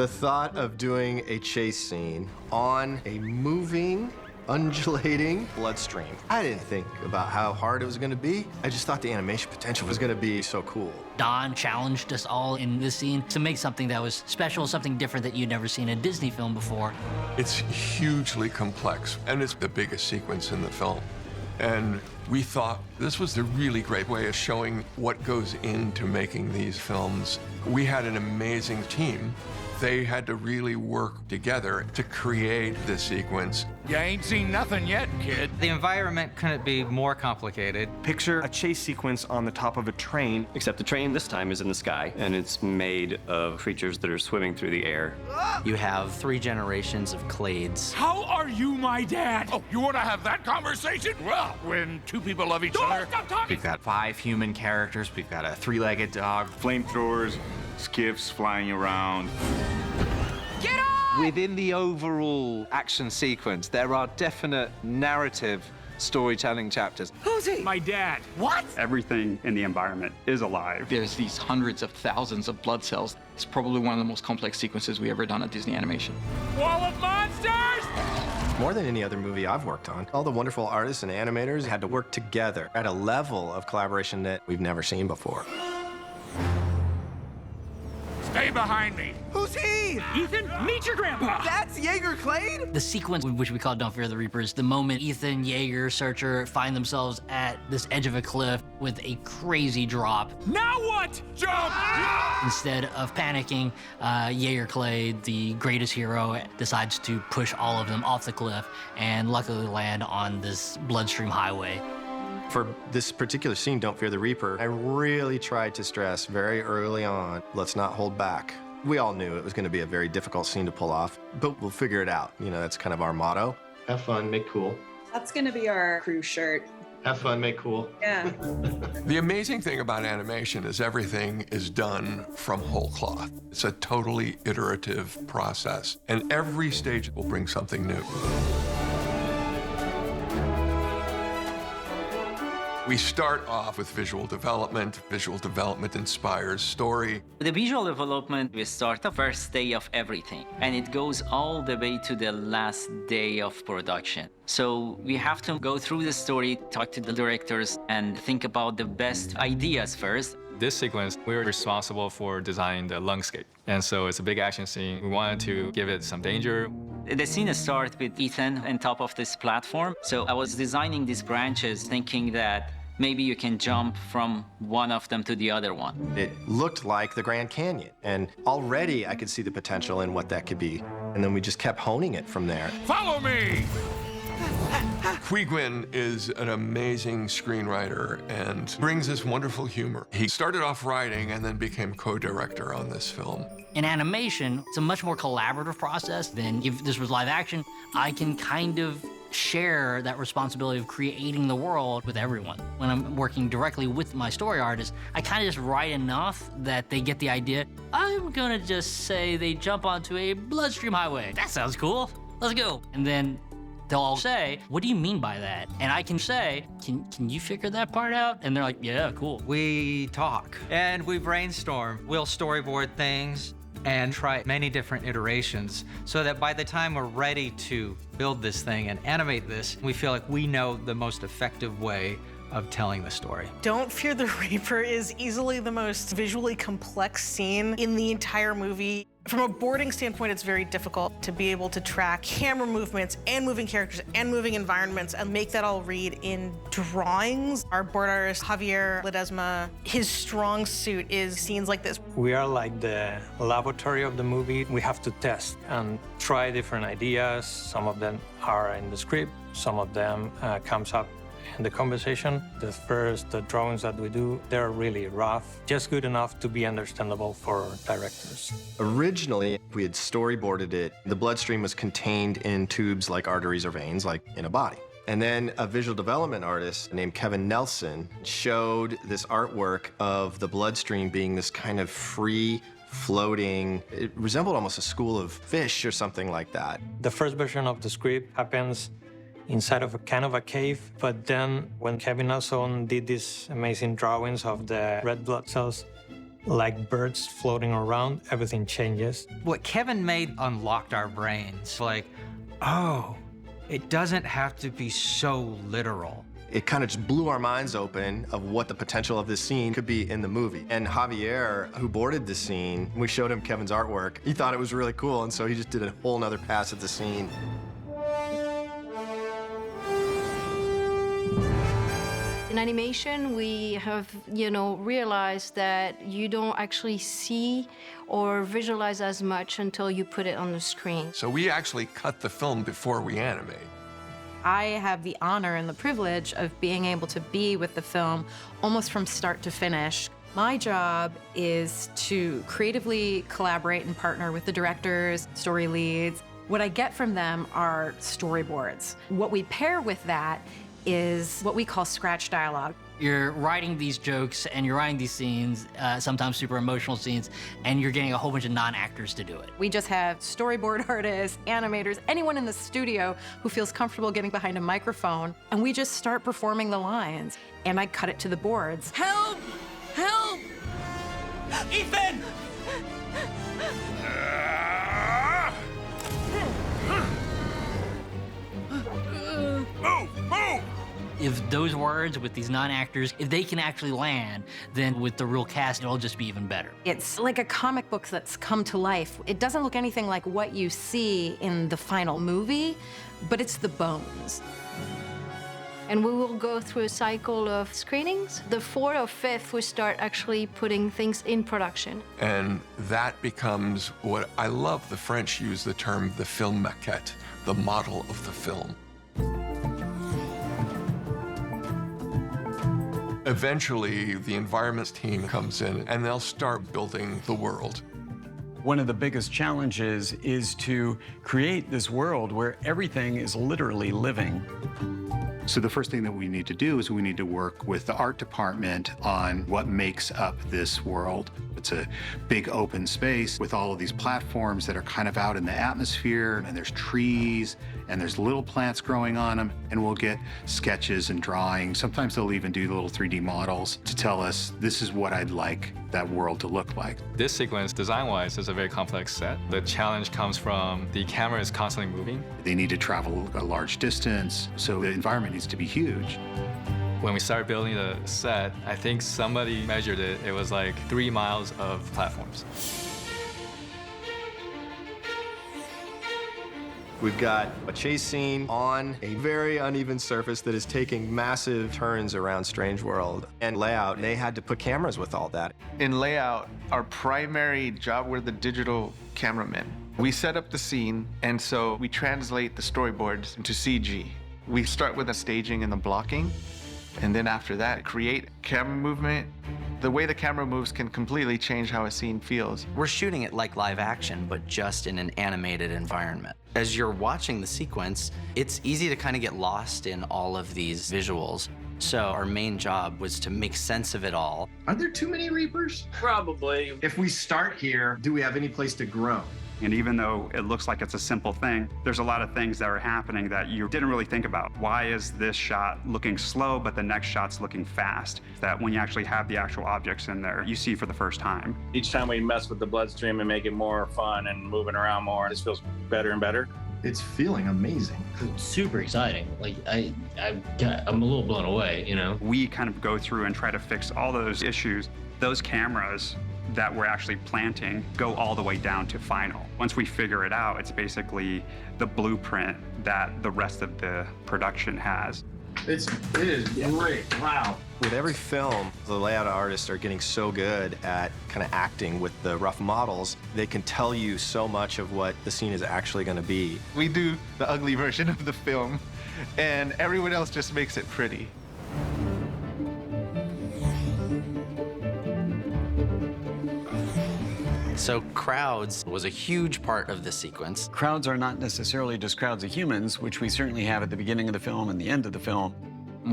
The thought of doing a chase scene on a moving, undulating bloodstream. I didn't think about how hard it was gonna be. I just thought the animation potential was gonna be so cool. Don challenged us all in this scene to make something that was special, something different that you'd never seen in a Disney film before. It's hugely complex, and it's the biggest sequence in the film. And we thought this was a really great way of showing what goes into making these films. We had an amazing team. They had to really work together to create this sequence. You ain't seen nothing yet, kid. The environment couldn't be more complicated. Picture a chase sequence on the top of a train, except the train this time is in the sky, and it's made of creatures that are swimming through the air. You have 3 generations of Quaids. How are you my dad? Oh, you want to have that conversation? Well, when 2 people love each other. Stop talking! We've got 5 human characters. We've got a 3-legged dog. Flamethrowers, skiffs flying around. Get on! Within the overall action sequence, there are definite narrative storytelling chapters. Who's he? My dad. What? Everything in the environment is alive. There's these hundreds of thousands of blood cells. It's probably one of the most complex sequences we ever done at Disney Animation. Wall of monsters! More than any other movie I've worked on, all the wonderful artists and animators had to work together at a level of collaboration that we've never seen before. Stay behind me. Who's he? Ethan, meet your grandpa. That's Jaeger Quaid? The sequence, which we call Don't Fear the Reapers, the moment Ethan, Jaeger, Searcher find themselves at this edge of a cliff with a crazy drop. Now what? Jump! Instead of panicking, Jaeger Quaid, the greatest hero, decides to push all of them off the cliff and luckily land on this bloodstream highway. For this particular scene, Don't Fear the Reaper, I really tried to stress very early on, let's not hold back. We all knew it was going to be a very difficult scene to pull off, but we'll figure it out. You know, that's kind of our motto. Have fun, make cool. That's going to be our crew shirt. Have fun, make cool. Yeah. The amazing thing about animation is everything is done from whole cloth. It's a totally iterative process, and every stage will bring something new. We start off with visual development. Visual development inspires story. The visual development, we start the first day of everything, and it goes all the way to the last day of production. So we have to go through the story, talk to the directors, and think about the best ideas first. This sequence, we were responsible for designing the landscape. And so it's a big action scene. We wanted to give it some danger. The scene starts with Ethan on top of this platform. So I was designing these branches thinking that maybe you can jump from one of them to the other one. It looked like the Grand Canyon, and already I could see the potential in what that could be. And then we just kept honing it from there. Follow me! Qui Nguyen is an amazing screenwriter and brings this wonderful humor. He started off writing and then became co-director on this film. In animation, it's a much more collaborative process than if this was live action. I can kind of share that responsibility of creating the world with everyone. When I'm working directly with my story artist, I kind of just write enough that they get the idea. I'm gonna just say they jump onto a bloodstream highway. That sounds cool. Let's go. And then they'll all say, what do you mean by that? And I can say, can you figure that part out? And they're like, yeah, cool. We talk and we brainstorm. We'll storyboard things and try many different iterations so that by the time we're ready to build this thing and animate this, we feel like we know the most effective way of telling the story. Don't Fear the Reaper is easily the most visually complex scene in the entire movie. From a boarding standpoint, it's very difficult to be able to track camera movements and moving characters and moving environments and make that all read in drawings. Our board artist, Javier Ledesma, his strong suit is scenes like this. We are like the laboratory of the movie. We have to test and try different ideas. Some of them are in the script, some of them comes up in the conversation. The first drawings that we do, they're really rough, just good enough to be understandable for directors. Originally, we had storyboarded it. The bloodstream was contained in tubes like arteries or veins, like in a body. And then a visual development artist named Kevin Nelson showed this artwork of the bloodstream being this kind of free, floating, it resembled almost a school of fish or something like that. The first version of the script happens inside of a kind of a cave, but then when Kevin Nelson did these amazing drawings of the red blood cells, like birds floating around, everything changes. What Kevin made unlocked our brains. Like, oh, it doesn't have to be so literal. It kind of just blew our minds open of what the potential of this scene could be in the movie. And Javier, who boarded the scene, we showed him Kevin's artwork. He thought it was really cool, and so he just did a whole nother pass at the scene. In animation, we have, realized that you don't actually see or visualize as much until you put it on the screen. So we actually cut the film before we animate. I have the honor and the privilege of being able to be with the film almost from start to finish. My job is to creatively collaborate and partner with the directors, story leads. What I get from them are storyboards. What we pair with that is what we call scratch dialogue. You're writing these jokes and you're writing these scenes, sometimes super emotional scenes, and you're getting a whole bunch of non-actors to do it. We just have storyboard artists, animators, anyone in the studio who feels comfortable getting behind a microphone, and we just start performing the lines, and I cut it to the boards. Help! Help! Ethan! Move! Move! If those words with these non-actors, if they can actually land, then with the real cast, it'll just be even better. It's like a comic book that's come to life. It doesn't look anything like what you see in the final movie, but it's the bones. And we will go through a cycle of screenings. The 4th or 5th, we start actually putting things in production. And that becomes what I love. The French use the term the film maquette, the model of the film. Eventually, the environments team comes in and they'll start building the world. One of the biggest challenges is to create this world where everything is literally living. So the first thing that we need to do is we need to work with the art department on what makes up this world. It's a big open space with all of these platforms that are kind of out in the atmosphere, and there's trees, and there's little plants growing on them, and we'll get sketches and drawings. Sometimes they'll even do little 3D models to tell us, this is what I'd like that world to look like. This sequence, design-wise, is a very complex set. The challenge comes from the camera is constantly moving. They need to travel a large distance, so the environment needs to be huge. When we started building the set, I think somebody measured it. It was like 3 miles of platforms. We've got a chase scene on a very uneven surface that is taking massive turns around Strange World. And layout, they had to put cameras with all that. In layout, our primary job, we're the digital cameramen. We set up the scene, and so we translate the storyboards into CG. We start with the staging and the blocking, and then after that, create camera movement. The way the camera moves can completely change how a scene feels. We're shooting it like live action, but just in an animated environment. As you're watching the sequence, it's easy to kind of get lost in all of these visuals. So our main job was to make sense of it all. Are there too many Reapers? Probably. If we start here, do we have any place to grow? And even though it looks like it's a simple thing, there's a lot of things that are happening that you didn't really think about. Why is this shot looking slow, but the next shot's looking fast? That when you actually have the actual objects in there, you see for the first time. Each time we mess with the bloodstream and make it more fun and moving around more, it just feels better and better. It's feeling amazing. It's super exciting. Like I'm a little blown away, you know? We kind of go through and try to fix all those issues. Those cameras that we're actually planting go all the way down to final. Once we figure it out, it's basically the blueprint that the rest of the production has. It is great. Wow. With every film, the layout artists are getting so good at kind of acting with the rough models. They can tell you so much of what the scene is actually going to be. We do the ugly version of the film, and everyone else just makes it pretty. So crowds was a huge part of the sequence. Crowds are not necessarily just crowds of humans, which we certainly have at the beginning of the film and the end of the film.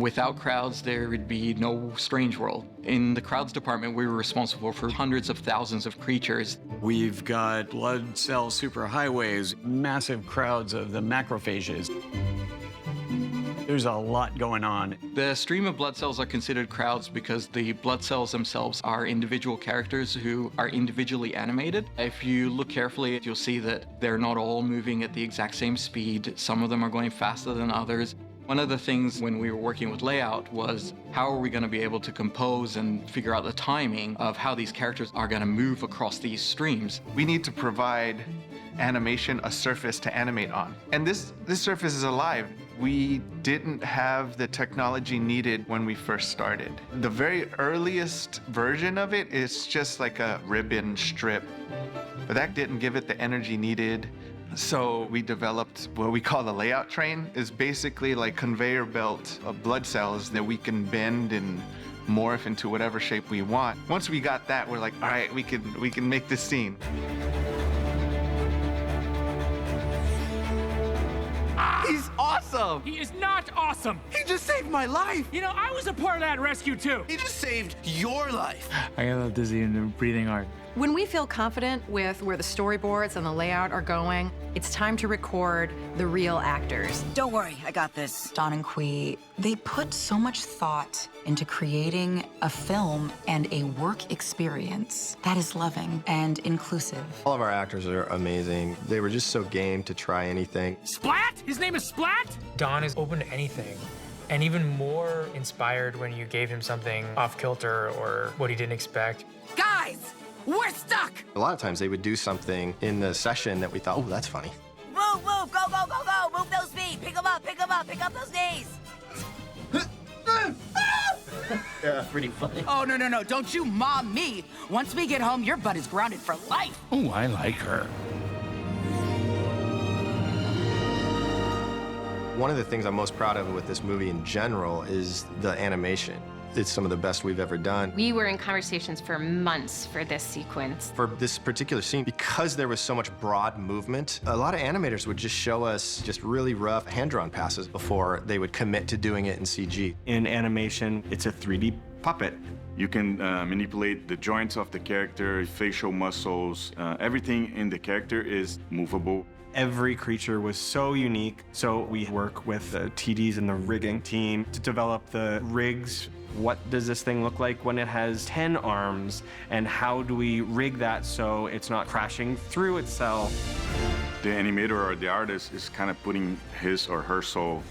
Without crowds, there would be no Strange World. In the crowds department, we were responsible for hundreds of thousands of creatures. We've got blood cell superhighways, massive crowds of the macrophages. There's a lot going on. The stream of blood cells are considered crowds because the blood cells themselves are individual characters who are individually animated. If you look carefully, you'll see that they're not all moving at the exact same speed. Some of them are going faster than others. One of the things when we were working with layout was how are we going to be able to compose and figure out the timing of how these characters are going to move across these streams. We need to provide animation a surface to animate on. And this surface is alive. We didn't have the technology needed when we first started. The very earliest version of it is just like a ribbon strip, but that didn't give it the energy needed. So we developed what we call the layout train. It's basically like conveyor belt of blood cells that we can bend and morph into whatever shape we want. Once we got that, we're like, all right, we can make this scene. He's awesome! He is not awesome! He just saved my life! You know, I was a part of that rescue too! He just saved your life! I got a little dizzy in the breathing art. When we feel confident with where the storyboards and the layout are going, it's time to record the real actors. Don't worry, I got this. Don and Qui, they put so much thought into creating a film and a work experience that is loving and inclusive. All of our actors are amazing. They were just so game to try anything. Splat? His name is Splat? Don is open to anything. And even more inspired when you gave him something off kilter or what he didn't expect. Guys, we're stuck! A lot of times they would do something in the session that we thought, oh, that's funny. Move, move, go, go, go, go! Move those feet! Pick them up, pick them up, pick up those knees! Yeah, pretty funny. Oh, no, no, no, don't you mom me! Once we get home, your butt is grounded for life! Oh, I like her. One of the things I'm most proud of with this movie in general is the animation. It's some of the best we've ever done. We were in conversations for months for this sequence. For this particular scene, because there was so much broad movement, a lot of animators would just show us just really rough hand-drawn passes before they would commit to doing it in CG. In animation, it's a 3D puppet. You can manipulate the joints of the character, facial muscles, everything in the character is movable. Every creature was so unique, so we work with the TDs and the rigging team to develop the rigs. What does this thing look like when it has 10 arms, and how do we rig that so it's not crashing through itself? The animator or the artist is kind of putting his or her soul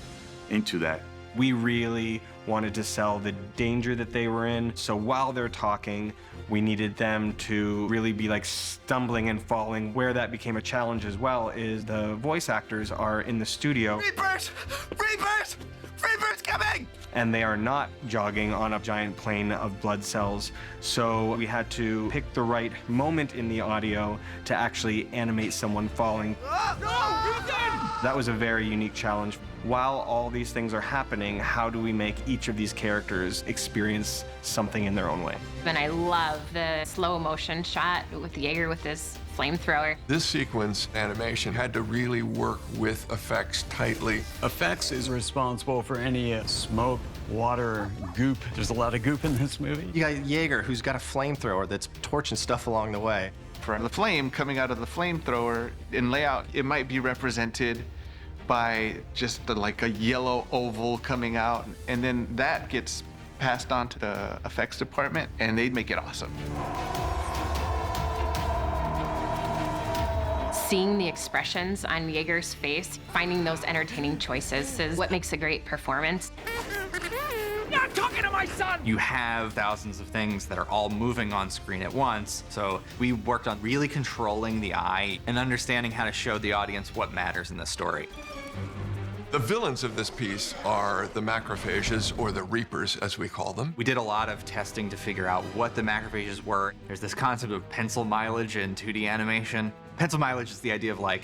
into that. We really wanted to sell the danger that they were in, so while they're talking, we needed them to really be like stumbling and falling. Where that became a challenge as well is the voice actors are in the studio. Reapers! Reapers! Reapers coming! And they are not jogging on a giant plane of blood cells. So we had to pick the right moment in the audio to actually animate someone falling. Oh, no! Ethan! That was a very unique challenge. While all these things are happening, how do we make each of these characters experience something in their own way? And I love the slow motion shot with Jaeger with his flamethrower. This sequence animation had to really work with effects tightly. Effects is responsible for any smoke, water, goop. There's a lot of goop in this movie. You got Jaeger, who's got a flamethrower that's torching stuff along the way. For the flame coming out of the flamethrower, in layout, it might be represented by just like a yellow oval coming out, and then that gets passed on to the effects department, and they make it awesome. Seeing the expressions on Jaeger's face, finding those entertaining choices is what makes a great performance. Not talking to my son! You have thousands of things that are all moving on screen at once, so we worked on really controlling the eye and understanding how to show the audience what matters in the story. The villains of this piece are the macrophages, or the reapers, as we call them. We did a lot of testing to figure out what the macrophages were. There's this concept of pencil mileage in 2D animation. Pencil mileage is the idea of like,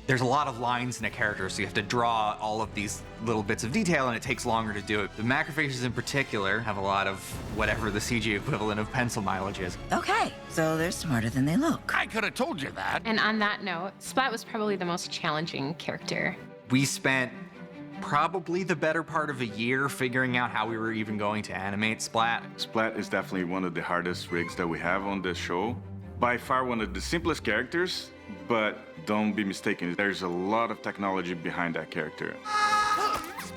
there's a lot of lines in a character, so you have to draw all of these little bits of detail, and it takes longer to do it. The macrophages in particular have a lot of whatever the CG equivalent of pencil mileage is. Okay, so they're smarter than they look. I could have told you that. And on that note, Splat was probably the most challenging character. We spent probably the better part of a year figuring out how we were even going to animate Splat. Splat is definitely one of the hardest rigs that we have on the show. By far one of the simplest characters, but don't be mistaken, there's a lot of technology behind that character.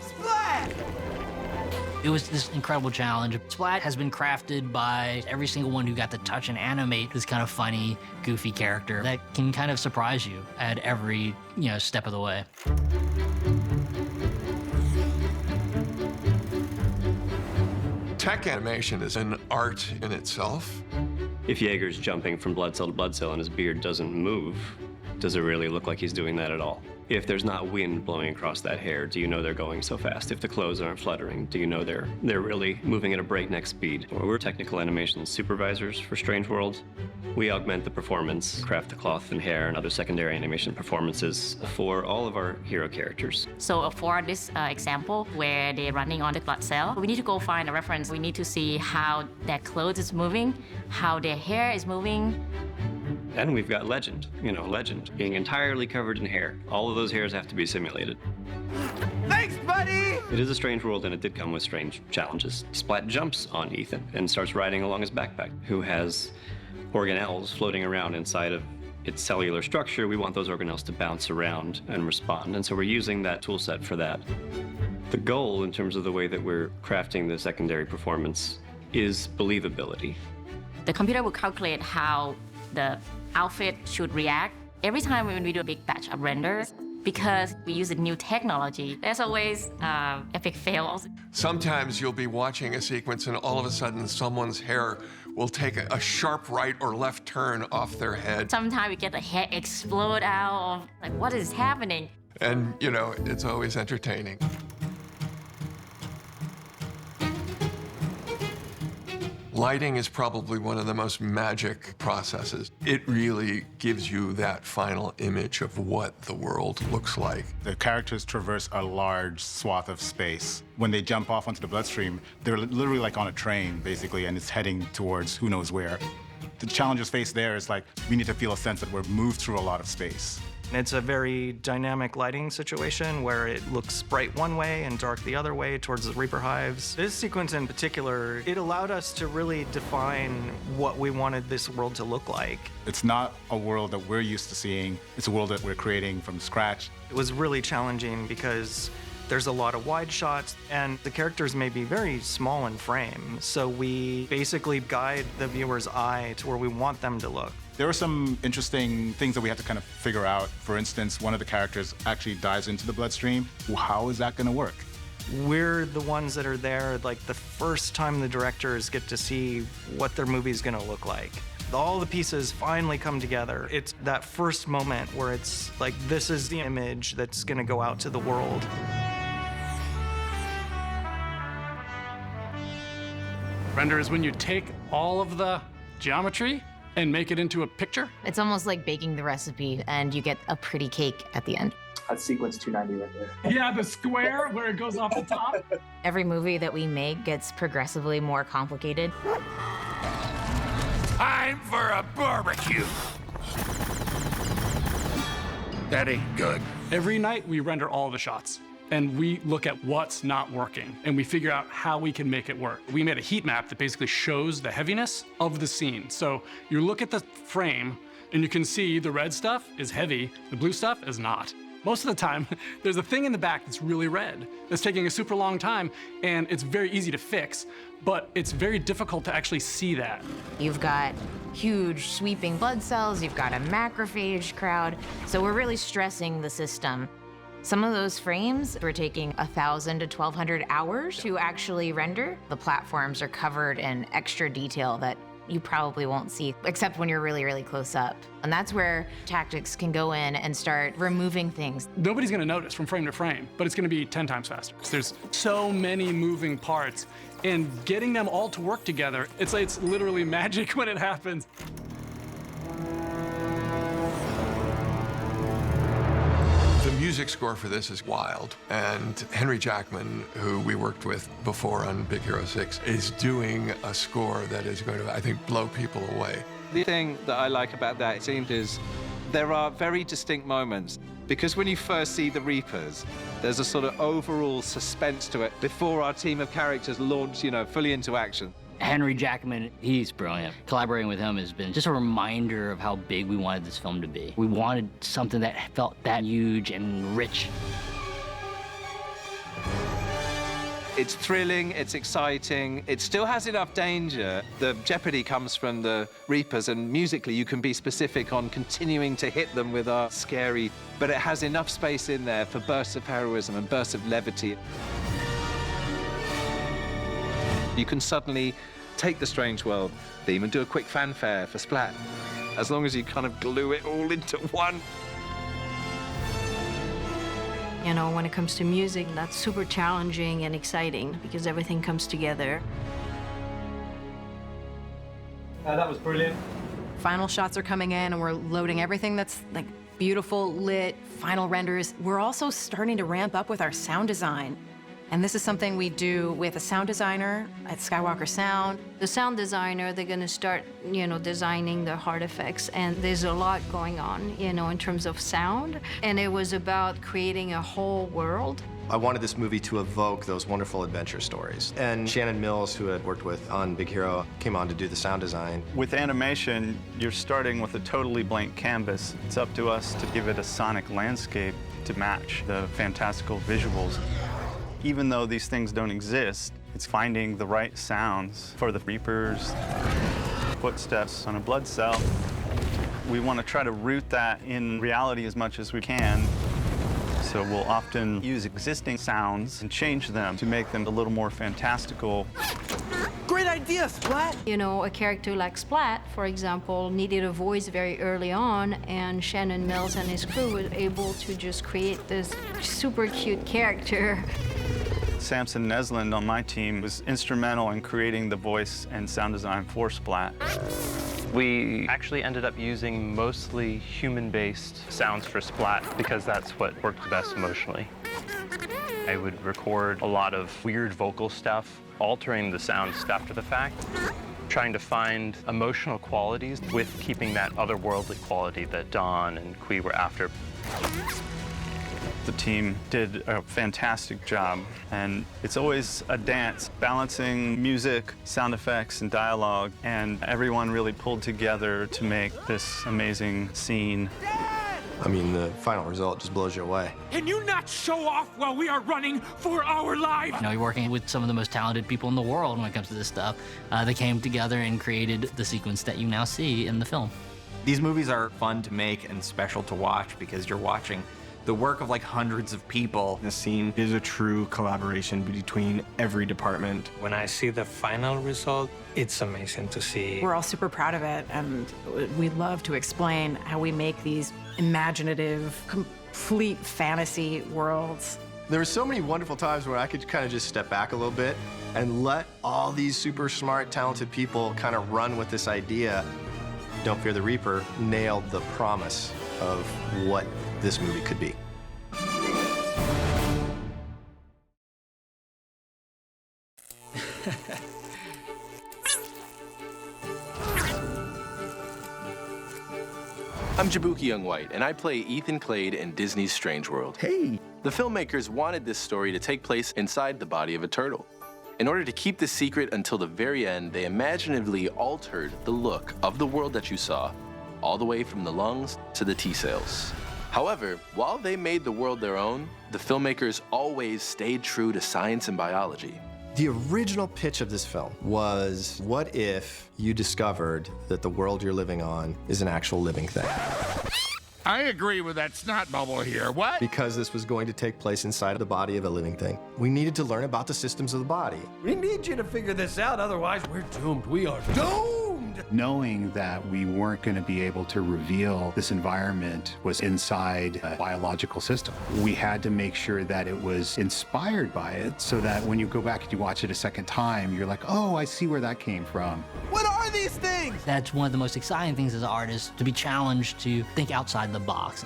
Splat! It was this incredible challenge. Splat has been crafted by every single one who got to touch and animate this kind of funny, goofy character that can kind of surprise you at every, step of the way. Tech animation is an art in itself. If Jaeger's jumping from blood cell to blood cell and his beard doesn't move, does it really look like he's doing that at all? If there's not wind blowing across that hair, do you know they're going so fast? If the clothes aren't fluttering, do you know they're really moving at a breakneck speed? We're technical animation supervisors for Strange Worlds. We augment the performance, craft the cloth and hair and other secondary animation performances for all of our hero characters. So for this example, where they're running on the blood cell, we need to go find a reference. We need to see how their clothes is moving, how their hair is moving. And we've got Legend, Legend, being entirely covered in hair. All of those hairs have to be simulated. Thanks, buddy! It is a strange world, and it did come with strange challenges. Splat jumps on Ethan and starts riding along his backpack, who has organelles floating around inside of its cellular structure. We want those organelles to bounce around and respond, and so we're using that tool set for that. The goal, in terms of the way that we're crafting the secondary performance, is believability. The computer will calculate how the outfit should react every time when we do a big batch of renders. Because we use a new technology, there's always epic fails. Sometimes you'll be watching a sequence and all of a sudden someone's hair will take a sharp right or left turn off their head. Sometimes we get the hair explode out of, like, what is happening? And, it's always entertaining. Lighting is probably one of the most magic processes. It really gives you that final image of what the world looks like. The characters traverse a large swath of space. When they jump off onto the bloodstream, they're literally like on a train, basically, and it's heading towards who knows where. The challenges faced there is like, we need to feel a sense that we're moved through a lot of space. It's a very dynamic lighting situation where it looks bright one way and dark the other way towards the Reaper hives. This sequence in particular, it allowed us to really define what we wanted this world to look like. It's not a world that we're used to seeing. It's a world that we're creating from scratch. It was really challenging because there's a lot of wide shots, and the characters may be very small in frame, so we basically guide the viewer's eye to where we want them to look. There were some interesting things that we had to kind of figure out. For instance, one of the characters actually dives into the bloodstream. Well, how is that going to work? We're the ones that are there, like, the first time the directors get to see what their movie's going to look like. All the pieces finally come together. It's that first moment where it's like, this is the image that's going to go out to the world. Render is when you take all of the geometry and make it into a picture. It's almost like baking the recipe and you get a pretty cake at the end. That's sequence 290 right there. Yeah, the square where it goes off the top. Every movie that we make gets progressively more complicated. Time for a barbecue. That ain't good. Every night we render all the shots and we look at what's not working and we figure out how we can make it work. We made a heat map that basically shows the heaviness of the scene. So you look at the frame and you can see the red stuff is heavy, the blue stuff is not. Most of the time, there's a thing in the back that's really red, that's taking a super long time, and it's very easy to fix, but it's very difficult to actually see that. You've got huge sweeping blood cells, you've got a macrophage crowd, so we're really stressing the system. Some of those frames were taking 1,000 to 1,200 hours to actually render. The platforms are covered in extra detail that you probably won't see, except when you're really, really close up. And that's where Tactics can go in and start removing things. Nobody's gonna notice from frame to frame, but it's gonna be 10 times faster. There's so many moving parts, and getting them all to work together, it's literally magic when it happens. The music score for this is wild, and Henry Jackman, who we worked with before on Big Hero 6, is doing a score that is going to, I think, blow people away. The thing that I like about that scene is there are very distinct moments, because when you first see the Reapers, there's a sort of overall suspense to it before our team of characters launch, fully into action. Henry Jackman, he's brilliant. Collaborating with him has been just a reminder of how big we wanted this film to be. We wanted something that felt that huge and rich. It's thrilling, it's exciting, it still has enough danger. The jeopardy comes from the Reapers, and musically you can be specific on continuing to hit them with our scary, but it has enough space in there for bursts of heroism and bursts of levity. You can suddenly take the Strange World theme and do a quick fanfare for Splat, as long as you kind of glue it all into one. You know, when it comes to music, that's super challenging and exciting because everything comes together. That was brilliant. Final shots are coming in and we're loading everything that's like beautiful, lit, final renders. We're also starting to ramp up with our sound design. And this is something we do with a sound designer at Skywalker Sound. The sound designer, they're gonna start, you know, designing the hard effects, and there's a lot going on, you know, in terms of sound. And it was about creating a whole world. I wanted this movie to evoke those wonderful adventure stories. And Shannon Mills, who had worked with on Big Hero, came on to do the sound design. With animation, you're starting with a totally blank canvas. It's up to us to give it a sonic landscape to match the fantastical visuals. Even though these things don't exist, it's finding the right sounds for the Reapers, footsteps on a blood cell. We want to try to root that in reality as much as we can. So we'll often use existing sounds and change them to make them a little more fantastical. Great idea, Splat! You know, a character like Splat, for example, needed a voice very early on, and Shannon Mills and his crew were able to just create this super cute character. Samson Nesland on my team was instrumental in creating the voice and sound design for Splat. We actually ended up using mostly human-based sounds for Splat because that's what worked best emotionally. I would record a lot of weird vocal stuff, altering the sounds after the fact, trying to find emotional qualities with keeping that otherworldly quality that Don and Qui were after. The team did a fantastic job, and it's always a dance, balancing music, sound effects, and dialogue, and everyone really pulled together to make this amazing scene. I mean, the final result just blows you away. Can you not show off while we are running for our lives? You know, you're working with some of the most talented people in the world when it comes to this stuff. They came together and created the sequence that you now see in the film. These movies are fun to make and special to watch because you're watching the work of like hundreds of people. The scene is a true collaboration between every department. When I see the final result, it's amazing to see. We're all super proud of it, and we love to explain how we make these imaginative, complete fantasy worlds. There were so many wonderful times where I could kind of just step back a little bit and let all these super smart, talented people kind of run with this idea. Don't Fear the Reaper nailed the promise of what this movie could be. I'm Jaboukie Young-White, and I play Ethan Quaid in Disney's Strange World. Hey! The filmmakers wanted this story to take place inside the body of a turtle. In order to keep this secret until the very end, they imaginatively altered the look of the world that you saw, all the way from the lungs to the T-cells. However, while they made the world their own, the filmmakers always stayed true to science and biology. The original pitch of this film was, what if you discovered that the world you're living on is an actual living thing? I agree with that snot bubble here. What? Because this was going to take place inside the body of a living thing. We needed to learn about the systems of the body. We need you to figure this out, otherwise we're doomed. We are doomed! Knowing that we weren't going to be able to reveal this environment was inside a biological system, we had to make sure that it was inspired by it so that when you go back and you watch it a second time, you're like, oh, I see where that came from. What are these things? That's one of the most exciting things as an artist, to be challenged to think outside the box.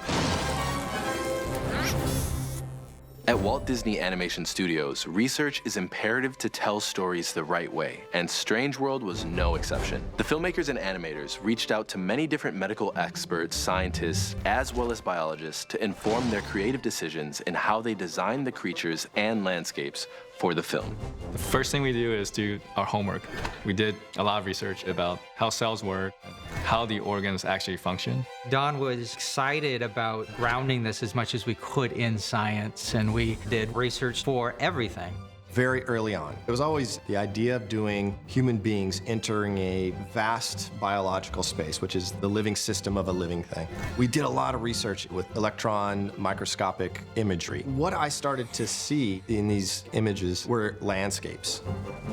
At Walt Disney Animation Studios, research is imperative to tell stories the right way, and Strange World was no exception. The filmmakers and animators reached out to many different medical experts, scientists, as well as biologists to inform their creative decisions in how they designed the creatures and landscapes for the film. The first thing we do is do our homework. We did a lot of research about how cells work, how the organs actually function. Don was excited about grounding this as much as we could in science, and we did research for everything. very early on. It was always the idea of doing human beings entering a vast biological space, which is the living system of a living thing. We did a lot of research with electron microscopic imagery. What I started to see in these images were landscapes,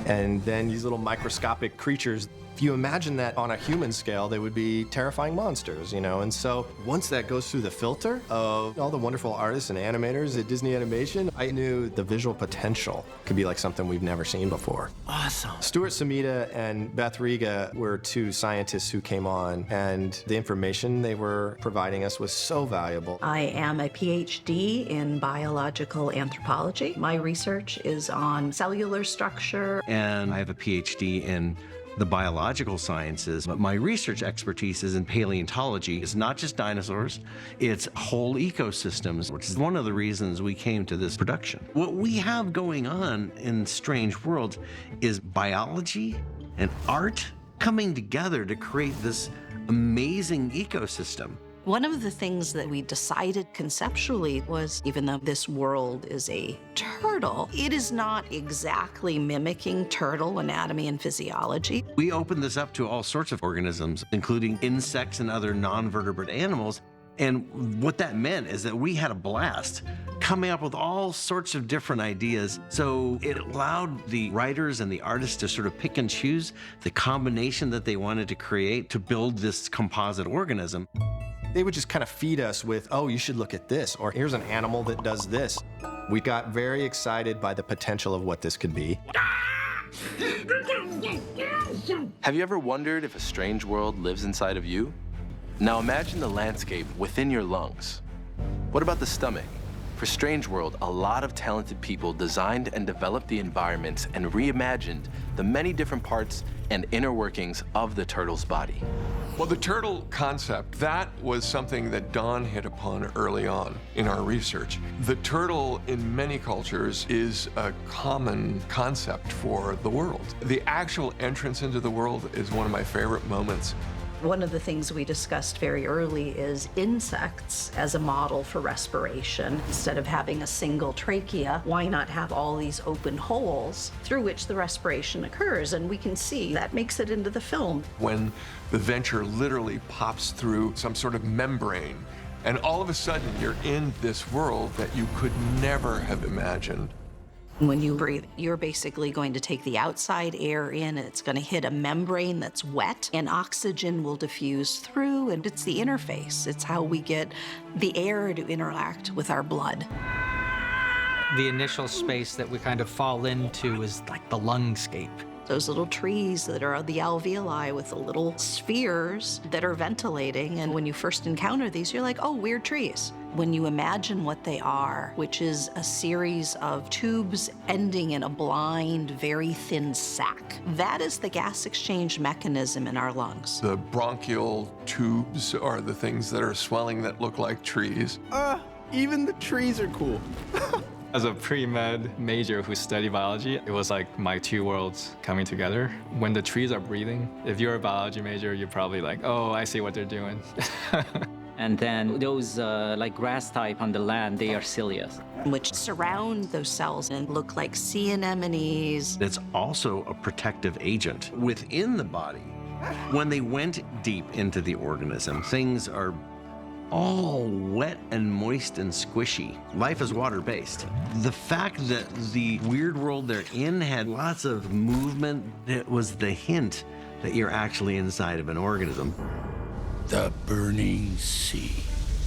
and then these little microscopic creatures. If you imagine that on a human scale, they would be terrifying monsters, you know? And so once that goes through the filter of all the wonderful artists and animators at Disney Animation, I knew the visual potential could be like something we've never seen before. Awesome. Stuart Samita and Beth Riga were two scientists who came on, and the information they were providing us was so valuable. I am a PhD in biological anthropology. My research is on cellular structure. And I have a PhD in the biological sciences, but my research expertise is in paleontology. It's not just dinosaurs, it's whole ecosystems, which is one of the reasons we came to this production. What we have going on in Strange Worlds is biology and art coming together to create this amazing ecosystem. One of the things that we decided conceptually was, even though this world is a turtle, it is not exactly mimicking turtle anatomy and physiology. We opened this up to all sorts of organisms, including insects and other non-vertebrate animals. And what that meant is that we had a blast coming up with all sorts of different ideas. So it allowed the writers and the artists to sort of pick and choose the combination that they wanted to create to build this composite organism. They would just kind of feed us with, oh, you should look at this, or here's an animal that does this. We got very excited by the potential of what this could be. Have you ever wondered if a strange world lives inside of you? Now imagine the landscape within your lungs. What about the stomach? For Strange World, a lot of talented people designed and developed the environments and reimagined the many different parts and inner workings of the turtle's body. Well, the turtle concept, that was something that Don hit upon early on in our research. The turtle in many cultures is a common concept for the world. The actual entrance into the world is one of my favorite moments. One of the things we discussed very early is insects as a model for respiration. Instead of having a single trachea, why not have all these open holes through which the respiration occurs? And we can see that makes it into the film. When the venture literally pops through some sort of membrane, and all of a sudden you're in this world that you could never have imagined. When you breathe, you're basically going to take the outside air in, and it's going to hit a membrane that's wet, and oxygen will diffuse through, and it's the interface. It's how we get the air to interact with our blood. The initial space that we kind of fall into is like the lungscape. Those little trees that are the alveoli with the little spheres that are ventilating, and when you first encounter these, you're like, oh, weird trees. When you imagine what they are, which is a series of tubes ending in a blind, very thin sac, that is the gas exchange mechanism in our lungs. The bronchial tubes are the things that are swelling that look like trees. Even the trees are cool. As a pre-med major who studied biology, it was like my two worlds coming together. When the trees are breathing, if you're a biology major, you're probably like, oh, I see what they're doing. And then those like grass type on the land, they are cilia, which surround those cells and look like sea anemones. It's also a protective agent within the body. When they went deep into the organism, things are all wet and moist and squishy. Life is water-based. The fact that the weird world they're in had lots of movement, it was the hint that you're actually inside of an organism. The burning sea.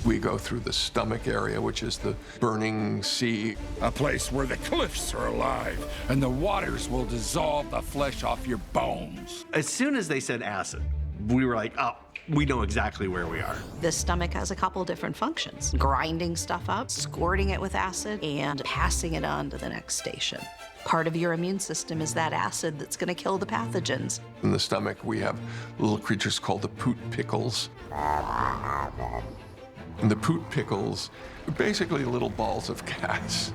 We go through the stomach area, which is the burning sea. A place where the cliffs are alive and the waters will dissolve the flesh off your bones. As soon as they said acid, we were like, oh, we know exactly where we are. The stomach has a couple different functions: grinding stuff up, squirting it with acid, and passing it on to the next station. Part of your immune system is that acid that's going to kill the pathogens. In the stomach, we have little creatures called the poot pickles. And the poot pickles are basically little balls of gas.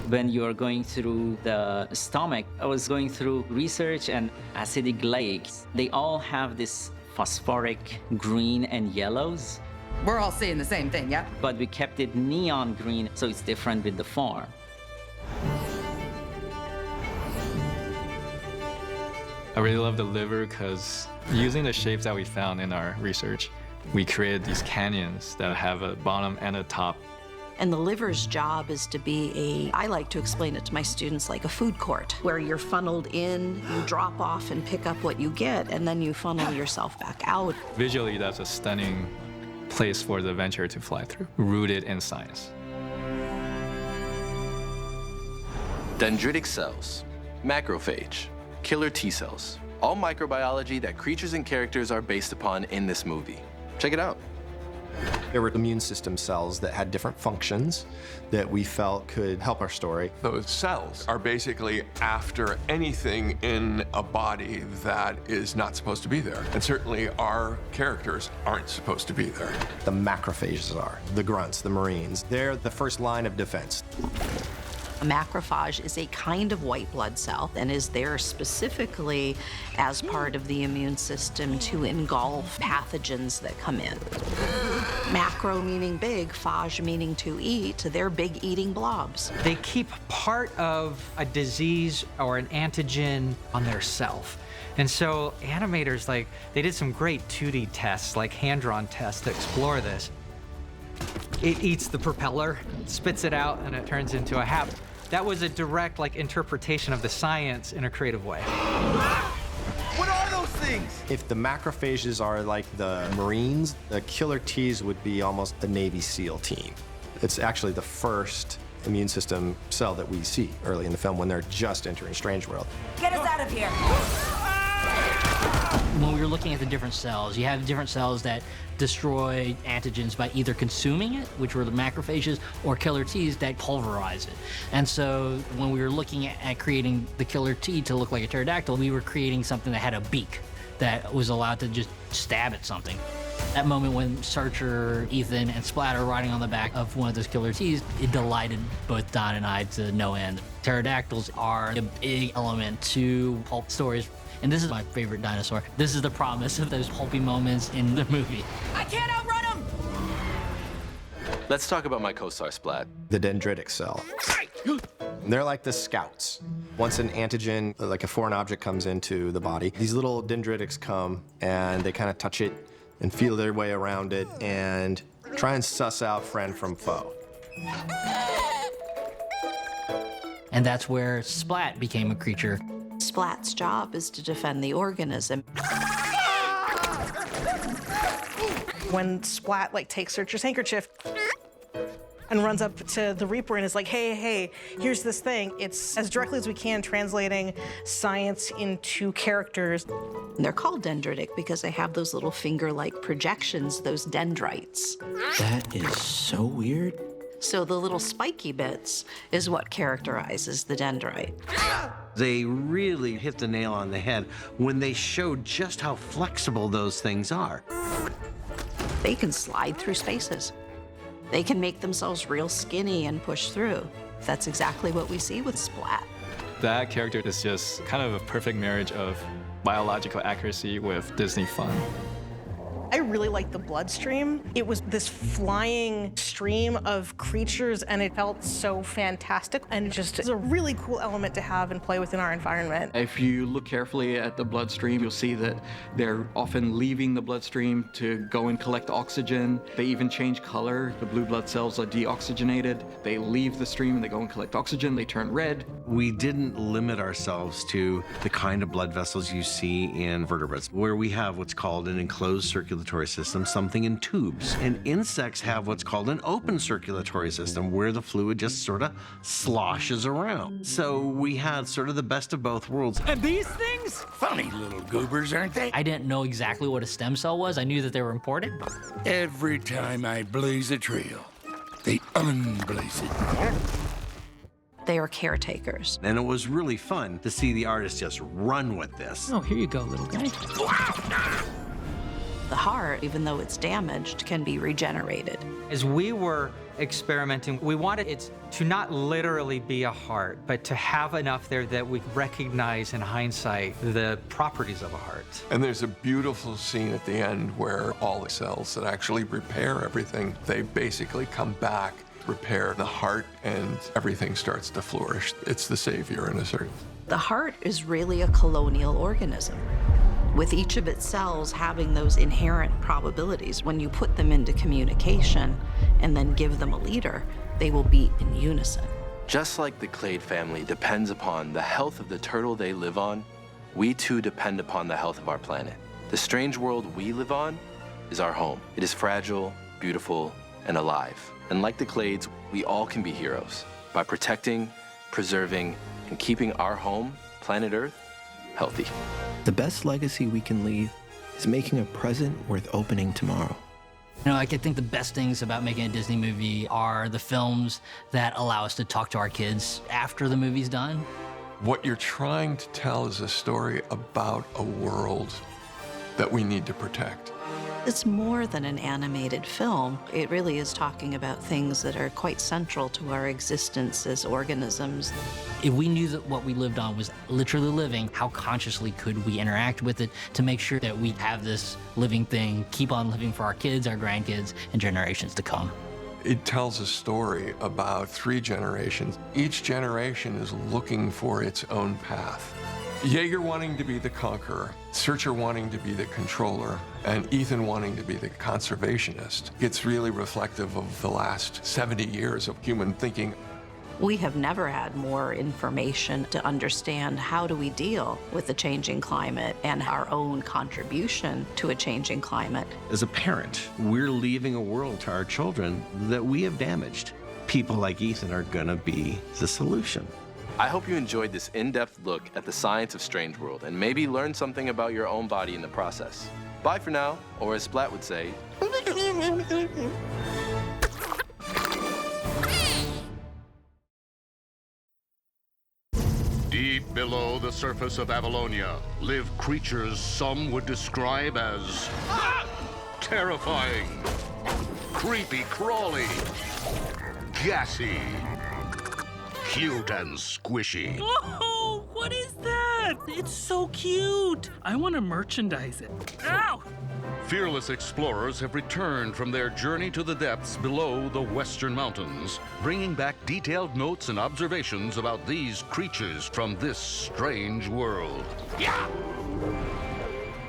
When you are going through the stomach, I was going through research and acidic lakes. They all have this phosphoric green and yellows. We're all seeing the same thing, yeah? But we kept it neon green, so it's different with the farm. I really love the liver because using the shapes that we found in our research, we created these canyons that have a bottom and a top. And the liver's job is to be I like to explain it to my students like a food court, where you're funneled in, you drop off and pick up what you get, and then you funnel yourself back out. Visually, that's a stunning place for the venture to fly through, rooted in science. Dendritic cells, macrophage, killer T cells, all microbiology that creatures and characters are based upon in this movie. Check it out. There were immune system cells that had different functions that we felt could help our story. Those cells are basically after anything in a body that is not supposed to be there. And certainly our characters aren't supposed to be there. The macrophages are, the grunts, the Marines. They're the first line of defense. A macrophage is a kind of white blood cell and is there specifically as part of the immune system to engulf pathogens that come in. Macro meaning big, phage meaning to eat. They're big eating blobs. They keep part of a disease or an antigen on their self. And so animators, they did some great 2D tests, like hand-drawn tests to explore this. It eats the propeller, spits it out, and it turns into a hat. That was a direct interpretation of the science in a creative way. What are those things? If the macrophages are like the Marines, the killer T's would be almost the Navy SEAL team. It's actually the first immune system cell that we see early in the film when they're just entering Strange World. Get us out of here! When we were looking at the different cells, you have different cells that destroy antigens by either consuming it, which were the macrophages, or killer T's that pulverize it. And so when we were looking at creating the killer T to look like a pterodactyl, we were creating something that had a beak that was allowed to just stab at something. That moment when Searcher, Ethan, and Splat are riding on the back of one of those killer T's, it delighted both Don and I to no end. Pterodactyls are a big element to pulp stories. And this is my favorite dinosaur. This is the promise of those pulpy moments in the movie. I can't outrun him! Let's talk about my co-star Splat. The dendritic cell. They're like the scouts. Once an antigen, like a foreign object, comes into the body, these little dendritics come and they kind of touch it and feel their way around it and try and suss out friend from foe. And that's where Splat became a creature. Splat's job is to defend the organism. When Splat takes Searcher's handkerchief and runs up to the Reaper and is like, hey, here's this thing. It's as directly as we can translating science into characters. They're called dendritic because they have those little finger-like projections, those dendrites. That is so weird. So the little spiky bits is what characterizes the dendrite. They really hit the nail on the head when they showed just how flexible those things are. They can slide through spaces. They can make themselves real skinny and push through. That's exactly what we see with Splat. That character is just kind of a perfect marriage of biological accuracy with Disney fun. I really liked the bloodstream. It was this flying stream of creatures, and it felt so fantastic. And it just is a really cool element to have and play within our environment. If you look carefully at the bloodstream, you'll see that they're often leaving the bloodstream to go and collect oxygen. They even change color. The blue blood cells are deoxygenated. They leave the stream and they go and collect oxygen. They turn red. We didn't limit ourselves to the kind of blood vessels you see in vertebrates, where we have what's called an enclosed circulatory system, something in tubes. And insects have what's called an open circulatory system, where the fluid just sort of sloshes around. So we had sort of the best of both worlds. And these things? Funny little goobers, aren't they? I didn't know exactly what a stem cell was. I knew that they were important. Every time I blaze a trail, they unblaze it. They are caretakers. And it was really fun to see the artist just run with this. Oh, here you go, little guy. The heart, even though it's damaged, can be regenerated. As we were experimenting, we wanted it to not literally be a heart, but to have enough there that we recognize in hindsight the properties of a heart. And there's a beautiful scene at the end where all the cells that actually repair everything, they basically come back repair the heart, and everything starts to flourish. It's the savior in a certain. The heart is really a colonial organism, with each of its cells having those inherent probabilities. When you put them into communication and then give them a leader, they will beat in unison. Just like the Quaid family depends upon the health of the turtle they live on, we too depend upon the health of our planet. The strange world we live on is our home. It is fragile, beautiful, and alive. And like the Quaids, we all can be heroes by protecting, preserving, and keeping our home, planet Earth, healthy. The best legacy we can leave is making a present worth opening tomorrow. You know, I think the best things about making a Disney movie are the films that allow us to talk to our kids after the movie's done. What you're trying to tell is a story about a world that we need to protect. It's more than an animated film. It really is talking about things that are quite central to our existence as organisms. If we knew that what we lived on was literally living, how consciously could we interact with it to make sure that we have this living thing keep on living for our kids, our grandkids, and generations to come? It tells a story about 3 generations. Each generation is looking for its own path. Yeager wanting to be the conqueror, Searcher wanting to be the controller, and Ethan wanting to be the conservationist. It's really reflective of the last 70 years of human thinking. We have never had more information to understand how do we deal with the changing climate and our own contribution to a changing climate. As a parent, we're leaving a world to our children that we have damaged. People like Ethan are gonna be the solution. I hope you enjoyed this in-depth look at the science of Strange World and maybe learned something about your own body in the process. Bye for now, or as Splat would say, Deep below the surface of Avalonia live creatures some would describe as terrifying, creepy crawly, gassy, cute and squishy. Whoa, what is that? It's so cute. I want to merchandise it. Ow! Fearless explorers have returned from their journey to the depths below the Western Mountains, bringing back detailed notes and observations about these creatures from this strange world. Yeah!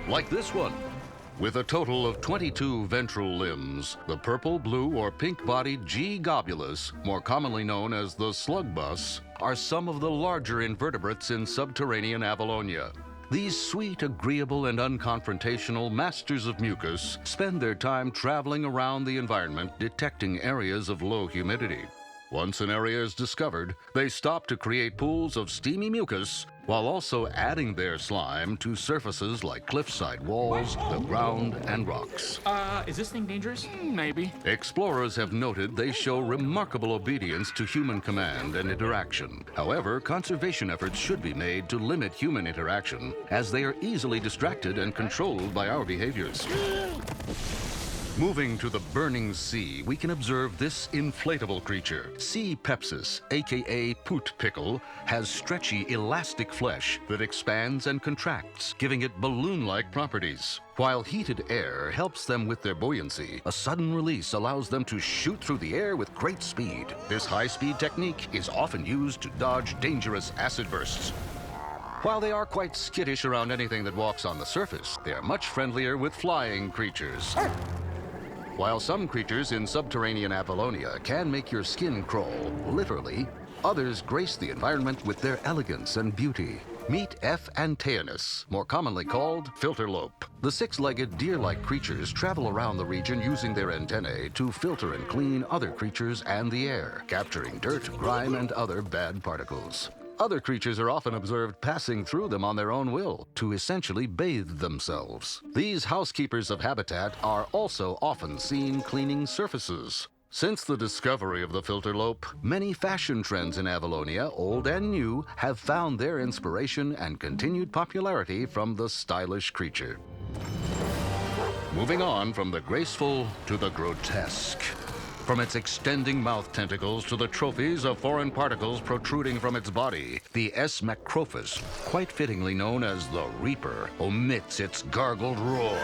Like this one. With a total of 22 ventral limbs, the purple, blue, or pink-bodied G. globulus, more commonly known as the slug bus, are some of the larger invertebrates in subterranean Avalonia. These sweet, agreeable, and unconfrontational masters of mucus spend their time traveling around the environment detecting areas of low humidity. Once an area is discovered, they stop to create pools of steamy mucus while also adding their slime to surfaces like cliffside walls, the ground, and rocks. Is this thing dangerous? Maybe. Explorers have noted they show remarkable obedience to human command and interaction. However, conservation efforts should be made to limit human interaction, as they are easily distracted and controlled by our behaviors. Moving to the burning sea, we can observe this inflatable creature. Sea Pepsis, aka Poot Pickle, has stretchy, elastic flesh that expands and contracts, giving it balloon-like properties. While heated air helps them with their buoyancy, a sudden release allows them to shoot through the air with great speed. This high-speed technique is often used to dodge dangerous acid bursts. While they are quite skittish around anything that walks on the surface, they are much friendlier with flying creatures. While some creatures in subterranean Avalonia can make your skin crawl, literally, others grace the environment with their elegance and beauty. Meet F. antaeanus, more commonly called filterlope. The 6-legged deer-like creatures travel around the region using their antennae to filter and clean other creatures and the air, capturing dirt, grime, and other bad particles. Other creatures are often observed passing through them on their own will to essentially bathe themselves. These housekeepers of habitat are also often seen cleaning surfaces. Since the discovery of the filterlope, many fashion trends in Avalonia, old and new, have found their inspiration and continued popularity from the stylish creature. Moving on from the graceful to the grotesque. From its extending mouth tentacles to the trophies of foreign particles protruding from its body, the S. macrophis, quite fittingly known as the Reaper, omits its gargled roar.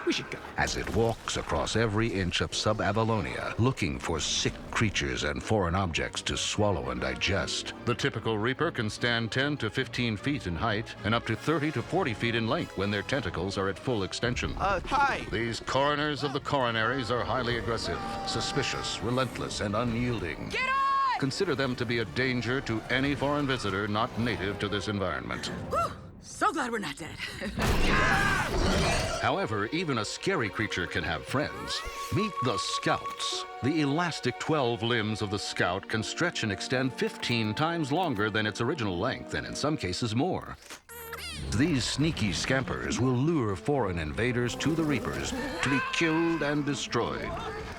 We should go. As it walks across every inch of sub-Avalonia, looking for sick creatures and foreign objects to swallow and digest. The typical Reaper can stand 10 to 15 feet in height and up to 30 to 40 feet in length when their tentacles are at full extension. Hi. These coroners of the coronaries are highly aggressive, suspicious, relentless, and unyielding. Get on! Consider them to be a danger to any foreign visitor not native to this environment. Whew. So glad we're not dead. However, even a scary creature can have friends. Meet the Scouts. The elastic 12 limbs of the Scout can stretch and extend 15 times longer than its original length, and in some cases more. These sneaky scampers will lure foreign invaders to the Reapers to be killed and destroyed.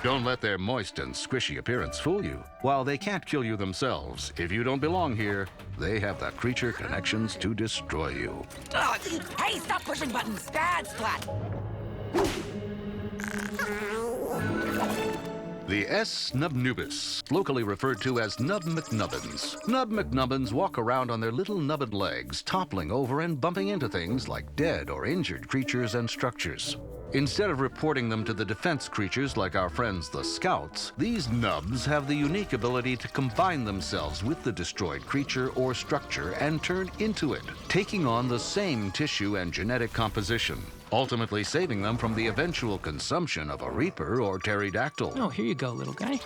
Don't let their moist and squishy appearance fool you. While they can't kill you themselves, if you don't belong here, they have the creature connections to destroy you. Ugh. Hey, stop pushing buttons. Bad splat. The S. nubnubis, locally referred to as nub McNubbins. Nub McNubbins walk around on their little nubbed legs, toppling over and bumping into things like dead or injured creatures and structures. Instead of reporting them to the defense creatures like our friends the Scouts, these nubs have the unique ability to combine themselves with the destroyed creature or structure and turn into it, taking on the same tissue and genetic composition, ultimately saving them from the eventual consumption of a Reaper or pterodactyl. Oh, here you go, little guy.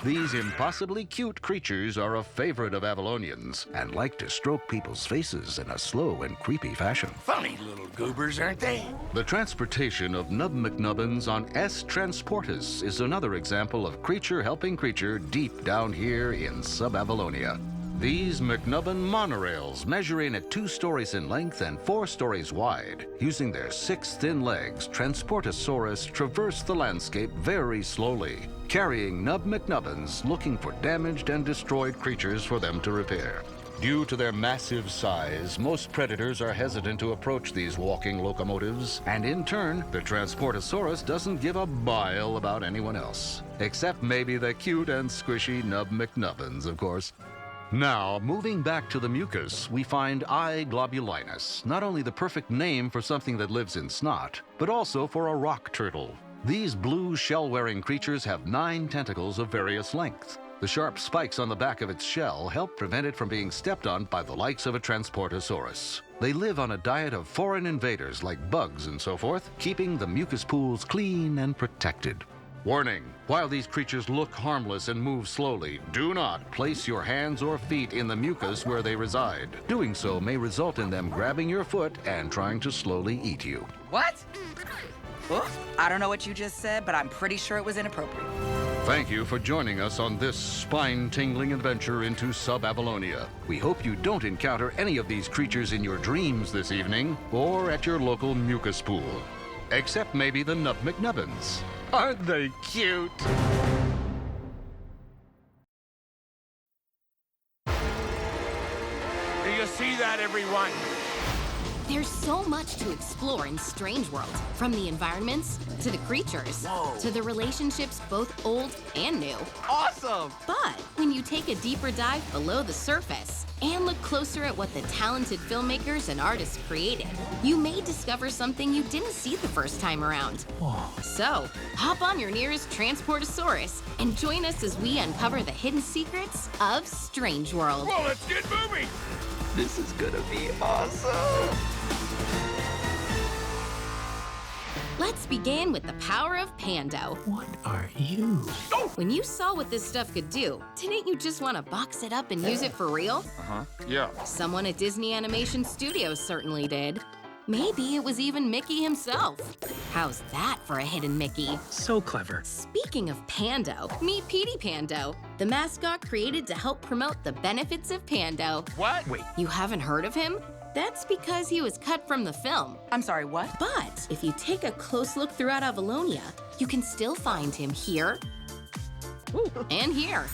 These impossibly cute creatures are a favorite of Avalonians and like to stroke people's faces in a slow and creepy fashion. Funny little goobers, aren't they? The transportation of Nub McNubbins on S. transportus is another example of creature helping creature deep down here in sub-Avalonia. These McNubbin monorails, measuring at 2 stories in length and 4 stories wide, using their 6 thin legs, Transportosaurus traverse the landscape very slowly, carrying Nub McNubbins looking for damaged and destroyed creatures for them to repair. Due to their massive size, most predators are hesitant to approach these walking locomotives, and in turn, the Transportosaurus doesn't give a bile about anyone else. Except maybe the cute and squishy Nub McNubbins, of course. Now, moving back to the mucus, we find I. globulinus, not only the perfect name for something that lives in snot, but also for a rock turtle. These blue shell-wearing creatures have 9 tentacles of various lengths. The sharp spikes on the back of its shell help prevent it from being stepped on by the likes of a Transportosaurus. They live on a diet of foreign invaders like bugs and so forth, keeping the mucus pools clean and protected. Warning, while these creatures look harmless and move slowly, do not place your hands or feet in the mucus where they reside. Doing so may result in them grabbing your foot and trying to slowly eat you. What? Oof, I don't know what you just said, but I'm pretty sure it was inappropriate. Thank you for joining us on this spine-tingling adventure into sub-Avalonia. We hope you don't encounter any of these creatures in your dreams this evening or at your local mucus pool. Except maybe the Nub McNubbins. Aren't they cute? Do you see that, everyone? There's so much to explore in Strange World, from the environments to the creatures to the relationships both old and new. Awesome! But when you take a deeper dive below the surface and look closer at what the talented filmmakers and artists created, you may discover something you didn't see the first time around. So, hop on your nearest Transportosaurus and join us as we uncover the hidden secrets of Strange World. Well, let's get moving! This is gonna be awesome! Let's begin with the power of Pando. What are you? When you saw what this stuff could do, didn't you just want to box it up and use it for real? Yeah. Someone at Disney Animation Studios certainly did. Maybe it was even Mickey himself. How's that for a hidden Mickey? So clever. Speaking of Pando, meet Petey Pando, the mascot created to help promote the benefits of Pando. What? Wait. You haven't heard of him? That's because he was cut from the film. I'm sorry, what? But if you take a close look throughout Avalonia, you can still find him here and here.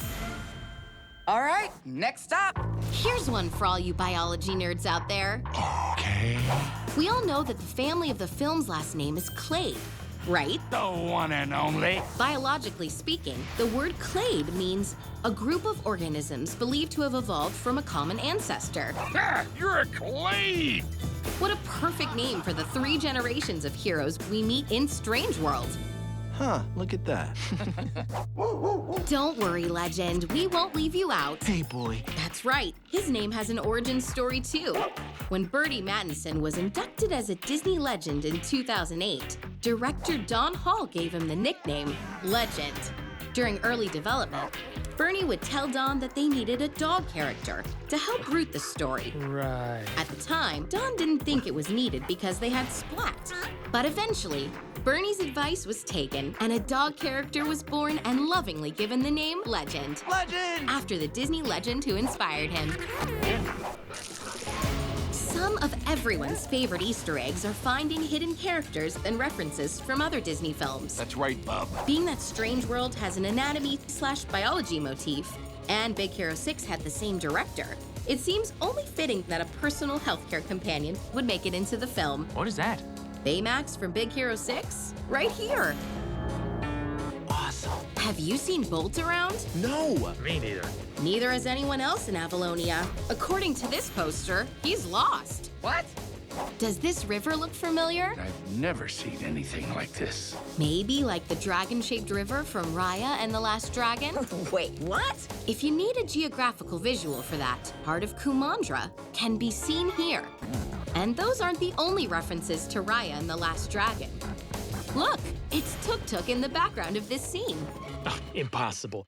All right, next stop. Here's one for all you biology nerds out there. Okay. We all know that the family of the film's last name is Quaid, right? The one and only. Biologically speaking, the word clade means a group of organisms believed to have evolved from a common ancestor. Ah, you're a clade! What a perfect name for the 3 generations of heroes we meet in Strange World. Huh, look at that. Don't worry, Legend. We won't leave you out. Hey, boy. That's right. His name has an origin story, too. When Bertie Mattinson was inducted as a Disney legend in 2008, director Don Hall gave him the nickname Legend. During early development, Bernie would tell Don that they needed a dog character to help root the story. Right. At the time, Don didn't think it was needed because they had Splat. But eventually, Bernie's advice was taken, and a dog character was born and lovingly given the name Legend. Legend! After the Disney legend who inspired him. Some of everyone's favorite Easter eggs are finding hidden characters and references from other Disney films. That's right, Bob. Being that Strange World has an anatomy/biology motif, and Big Hero 6 had the same director, it seems only fitting that a personal healthcare companion would make it into the film. What is that? Baymax from Big Hero 6? Right here. Awesome. Have you seen Bolt around? No. Me neither. Neither has anyone else in Avalonia. According to this poster, he's lost. What? Does this river look familiar? I've never seen anything like this. Maybe like the dragon-shaped river from Raya and the Last Dragon? Wait, what? If you need a geographical visual for that, part of Kumandra can be seen here. And those aren't the only references to Raya and the Last Dragon. Look, it's Tuk Tuk in the background of this scene. Oh, impossible.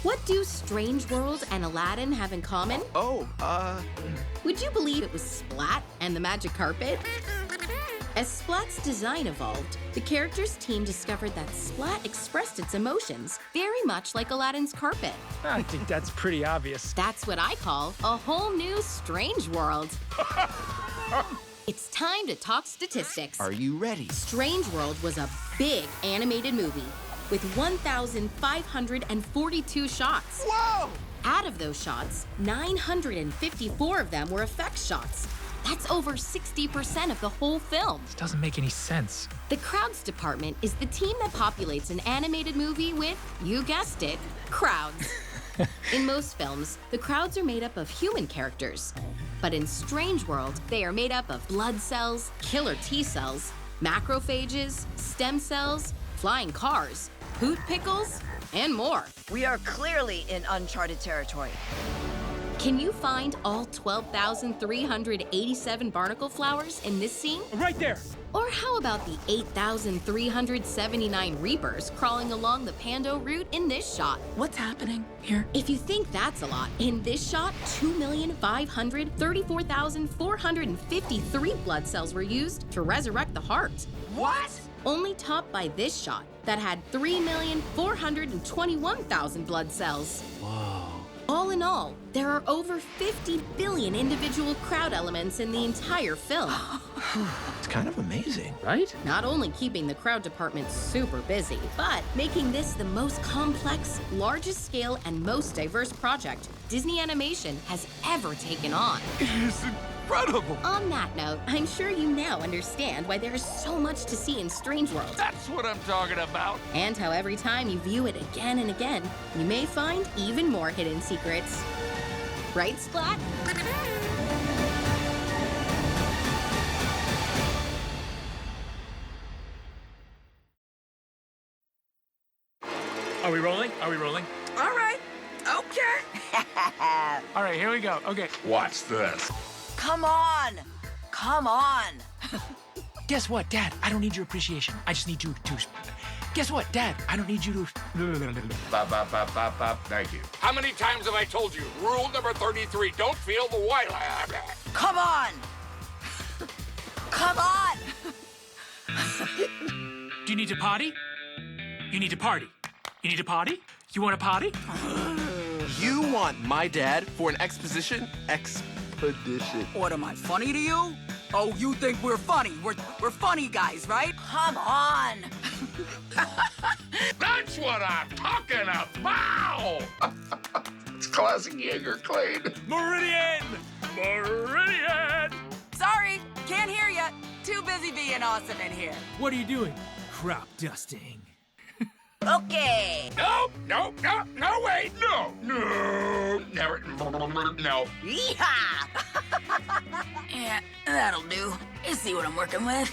What do Strange World and Aladdin have in common? Would you believe it was Splat and the magic carpet? As Splat's design evolved, the characters team discovered that Splat expressed its emotions very much like Aladdin's carpet. I think that's pretty obvious. That's what I call a whole new Strange World. It's time to talk statistics. Are you ready? Strange World was a big animated movie with 1,542 shots. Whoa! Out of those shots, 954 of them were effects shots. That's over 60% of the whole film. This doesn't make any sense. The crowds department is the team that populates an animated movie with, you guessed it, crowds. In most films, the crowds are made up of human characters. But in Strange World, they are made up of blood cells, killer T cells, macrophages, stem cells, flying cars, hoot pickles, and more. We are clearly in uncharted territory. Can you find all 12,387 barnacle flowers in this scene? Right there. Or how about the 8,379 reapers crawling along the Pando route in this shot? What's happening here? If you think that's a lot, in this shot, 2,534,453 blood cells were used to resurrect the heart. What? Only topped by this shot that had 3,421,000 blood cells. Whoa. All in all, there are over 50 billion individual crowd elements in the entire film. It's kind of amazing. Right? Not only keeping the crowd department super busy, but making this the most complex, largest scale, and most diverse project Disney Animation has ever taken on. It is incredible. On that note, I'm sure you now understand why there is so much to see in Strange World. That's what I'm talking about. And how every time you view it again and again, you may find even more hidden secrets. Right, Splat? Are we rolling? Are we rolling? All right. Okay. All right, here we go. Okay. Watch this. Come on. Come on. Guess what, Dad? I don't need your appreciation. I just need you to... Guess what, Dad? I don't need you to... Thank you. How many times have I told you? Rule number 33, don't feel the white. Come on. Come on. Do you need to potty? You need to party. You need to potty? You want to potty? You want my dad for an expedition? What, am I funny to you? Oh, you think we're funny. We're funny guys, right? Come on. That's what I'm talking about. It's classic Jaeger, Quaid. Meridian! Meridian! Sorry, can't hear ya. Too busy being awesome in here. What are you doing? Crop dusting. Okay. No, wait, no, never, no. Yeehaw! Yeah, that'll do. I see what I'm working with.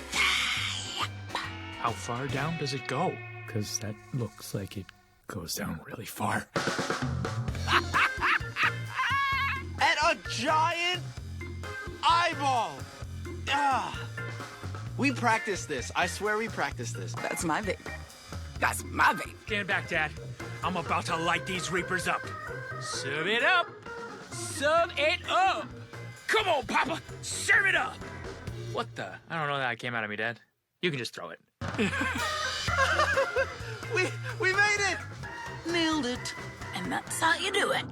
How far down does it go? Because that looks like it goes down really far. And a giant eyeball! We practiced this. I swear we practiced this. That's my vape. That's my vape. Stand back, Dad. I'm about to light these Reapers up. Serve it up. Serve it up. Come on, Papa. Serve it up. What the? I don't know how that came out of me, Dad. You can just throw it. We made it! Nailed it. And that's how you do it.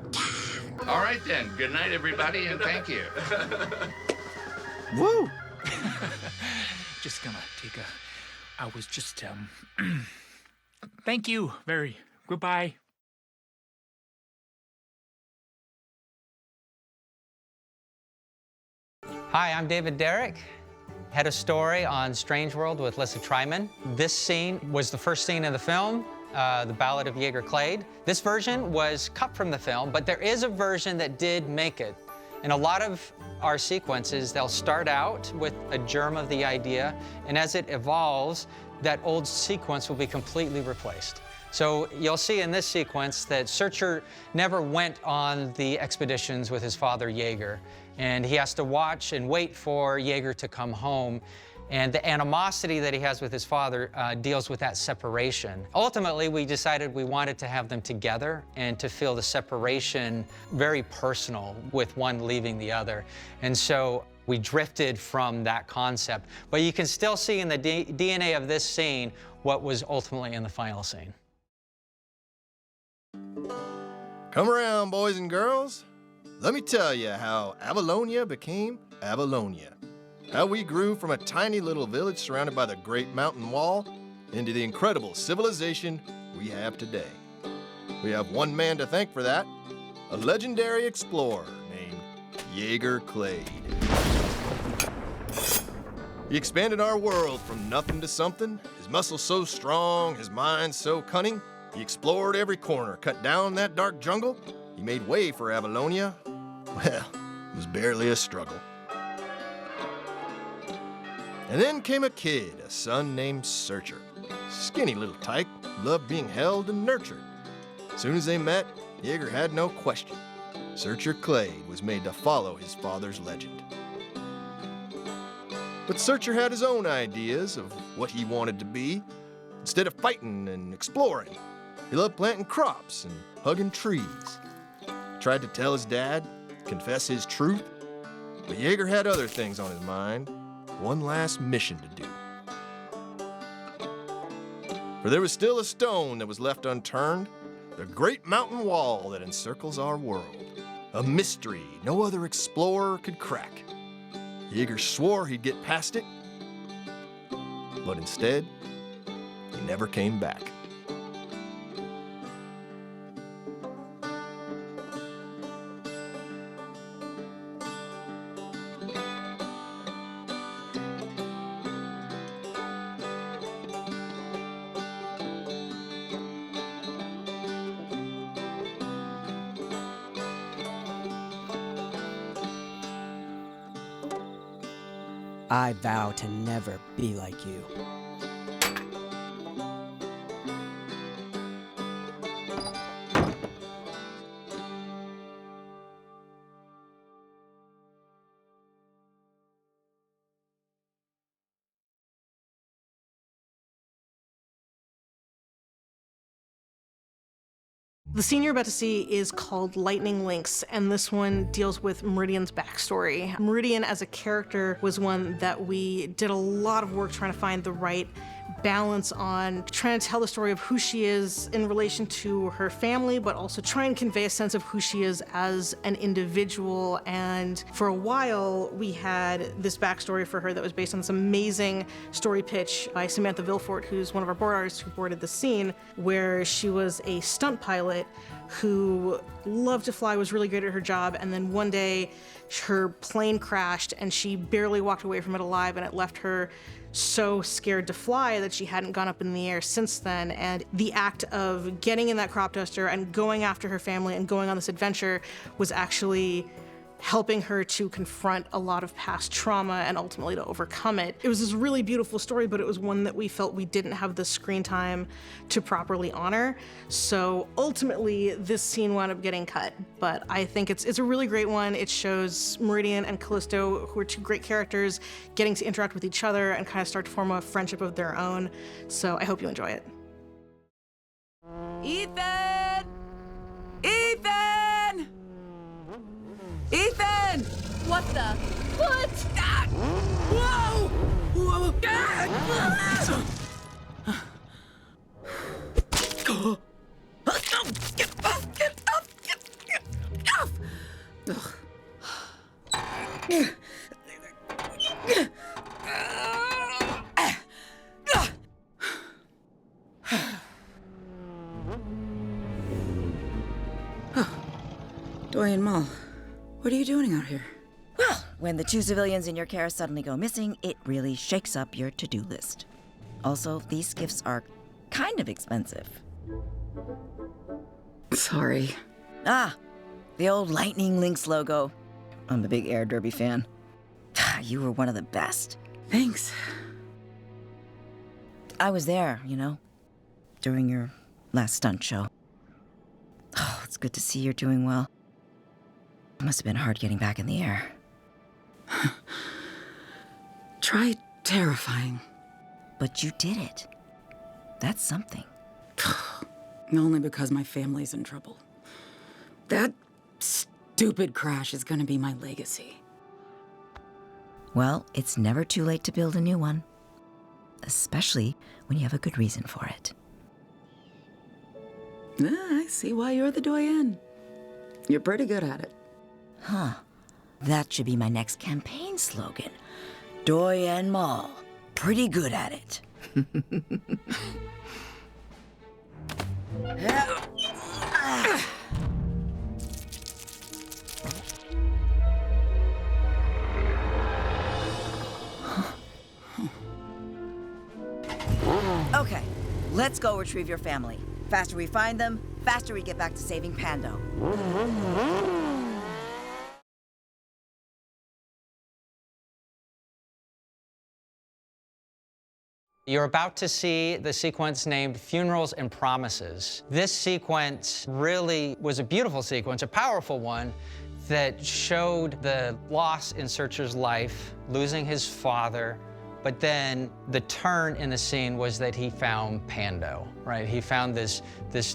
All right, then. Good night, everybody, and thank you. Woo! Just gonna take a... I was just, Thank you. Very. Goodbye. Hi, I'm David Derrick, head of story on Strange World with Lissa Tryman. This scene was the first scene in the film, The Ballad of Jaeger Clade. This version was cut from the film, but there is a version that did make it. In a lot of our sequences, they'll start out with a germ of the idea, and as it evolves, that old sequence will be completely replaced. So you'll see in this sequence that Searcher never went on the expeditions with his father Jaeger, and he has to watch and wait for Jaeger to come home. And the animosity that he has with his father deals with that separation. Ultimately, we decided we wanted to have them together and to feel the separation very personal with one leaving the other. And so we drifted from that concept. But you can still see in the DNA of this scene what was ultimately in the final scene. Come around, boys and girls. Let me tell you how Avalonia became Avalonia. How we grew from a tiny little village surrounded by the great mountain wall into the incredible civilization we have today. We have one man to thank for that, a legendary explorer named Jaeger Clade. He expanded our world from nothing to something, his muscles so strong, his mind so cunning. He explored every corner, cut down that dark jungle. He made way for Avalonia. Well, it was barely a struggle. And then came a kid, a son named Searcher. Skinny little tyke, loved being held and nurtured. As soon as they met, Jaeger had no question. Searcher Clade was made to follow his father's legend. But Searcher had his own ideas of what he wanted to be. Instead of fighting and exploring, he loved planting crops and hugging trees. He tried to tell his dad, confess his truth, but Jaeger had other things on his mind. One last mission to do. For there was still a stone that was left unturned, the great mountain wall that encircles our world. A mystery no other explorer could crack. Jaeger swore he'd get past it, but instead, he never came back. I vow to never be like you. The scene you're about to see is called Lightning Links, and this one deals with Meridian's backstory. Meridian as a character was one that we did a lot of work trying to find the right balance on, trying to tell the story of who she is in relation to her family, but also try and convey a sense of who she is as an individual. And for a while, we had this backstory for her that was based on this amazing story pitch by Samantha Vilfort, who's one of our board artists who boarded the scene, where she was a stunt pilot who loved to fly, was really great at her job, and then one day her plane crashed and she barely walked away from it alive, and it left her so scared to fly that she hadn't gone up in the air since then. And the act of getting in that crop duster and going after her family and going on this adventure was actually helping her to confront a lot of past trauma and ultimately to overcome it. It was this really beautiful story, but it was one that we felt we didn't have the screen time to properly honor. So ultimately, this scene wound up getting cut. But I think it's a really great one. It shows Meridian and Callisto, who are two great characters, getting to interact with each other and kind of start to form a friendship of their own. So I hope you enjoy it. Ethan! Ethan! Ethan! What the? What? Whoa! Whoa! Get up! Get up! Get up! Dorian Mall, what are you doing out here? Well, when the 2 civilians in your care suddenly go missing, it really shakes up your to-do list. Also, these gifts are kind of expensive. Sorry. Ah, the old Lightning Lynx logo. I'm a big Air Derby fan. You were one of the best. Thanks. I was there, you know, during your last stunt show. Oh, it's good to see you're doing well. It must have been hard getting back in the air. Try terrifying. But you did it. That's something. Only because my family's in trouble. That stupid crash is gonna be my legacy. Well, it's never too late to build a new one. Especially when you have a good reason for it. I see why you're the doyen. You're pretty good at it. Huh. That should be my next campaign slogan. Doyen Mall. Pretty good at it. Okay, let's go retrieve your family. Faster we find them, faster we get back to saving Pando. You're about to see the sequence named Funerals and Promises. This sequence really was a beautiful sequence, a powerful one, that showed the loss in Searcher's life, losing his father, but then the turn in the scene was that he found Pando, right? He found this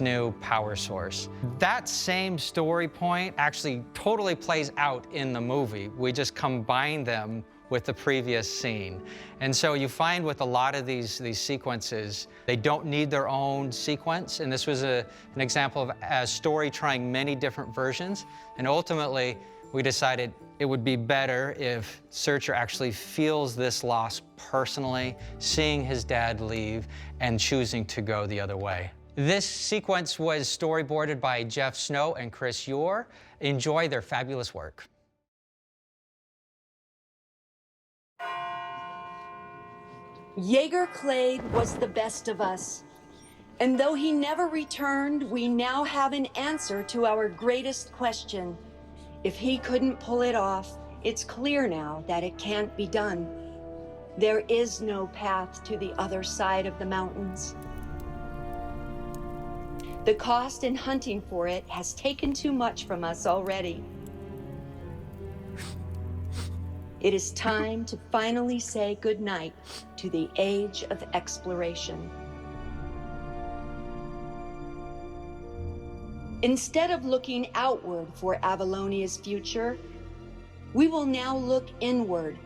new power source. That same story point actually totally plays out in the movie. We just combine them with the previous scene. And so you find with a lot of these sequences, they don't need their own sequence. And this was an example of a story trying many different versions. And ultimately, we decided it would be better if Searcher actually feels this loss personally, seeing his dad leave and choosing to go the other way. This sequence was storyboarded by Jeff Snow and Chris Yore. Enjoy their fabulous work. Jaeger Clade was the best of us. And though he never returned, we now have an answer to our greatest question. If he couldn't pull it off, it's clear now that it can't be done. There is no path to the other side of the mountains. The cost in hunting for it has taken too much from us already. It is time to finally say goodnight to the age of exploration. Instead of looking outward for Avalonia's future, we will now look inward.